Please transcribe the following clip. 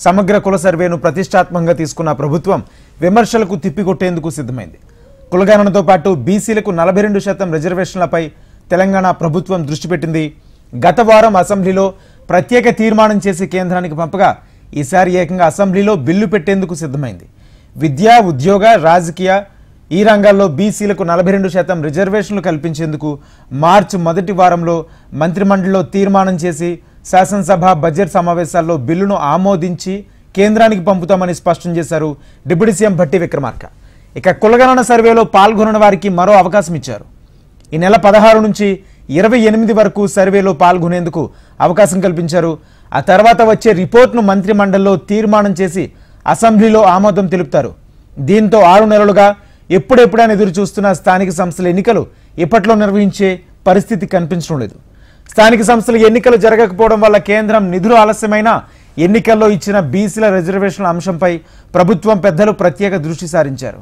సమగ్ర కుల సర్వేను ప్రతిష్టాత్మకంగా తీసుకున్న ప్రభుత్వం విమర్శలకు తిప్పికొట్టేందుకు సిద్ధమైంది. కులగణనతో పాటు బీసీలకు 42% రిజర్వేషన్లపై తెలంగాణ ప్రభుత్వం దృష్టి పెట్టింది. గత వారం అసెంబ్లీలో ప్రత్యేక తీర్మానం చేసి కేంద్రానికి పంపగా ఈసారి ఏకంగా అసెంబ్లీలో బిల్లు పెట్టేందుకు సిద్ధమైంది. విద్య, ఉద్యోగ, రాజకీయ ఈ రంగాల్లో బీసీలకు 42% రిజర్వేషన్లు కల్పించేందుకు మార్చి మొదటి వారంలో మంత్రిమండలిలో తీర్మానం చేసి శాసనసభ బడ్జెట్ సమావేశాల్లో బిల్లును ఆమోదించి కేంద్రానికి పంపుతామని స్పష్టం చేశారు డిప్యూటీ సీఎం భట్టి విక్రమార్క. ఇక కులగణన సర్వేలో పాల్గొనని వారికి మరో అవకాశం ఇచ్చారు. ఈ నెల 16 నుంచి 28 వరకు సర్వేలో పాల్గొనేందుకు అవకాశం కల్పించారు. ఆ తర్వాత వచ్చే రిపోర్ట్ను మంత్రిమండలిలో తీర్మానం చేసి అసెంబ్లీలో ఆమోదం తెలుపుతారు. దీంతో 6 నెలలుగా ఎప్పుడెప్పుడైనా ఎదురు చూస్తున్న స్థానిక సంస్థల ఎన్నికలు ఇప్పట్లో నిర్వహించే పరిస్థితి కనిపించడం లేదు. స్థానిక సంస్థల ఎన్నికలు జరగకపోవడం వల్ల కేంద్రం నిధులు ఆలస్యమైన ఎన్నికల్లో ఇచ్చిన బీసీల రిజర్వేషన్ల అంశంపై ప్రభుత్వం పెద్దలు ప్రత్యేక దృష్టి సారించారు.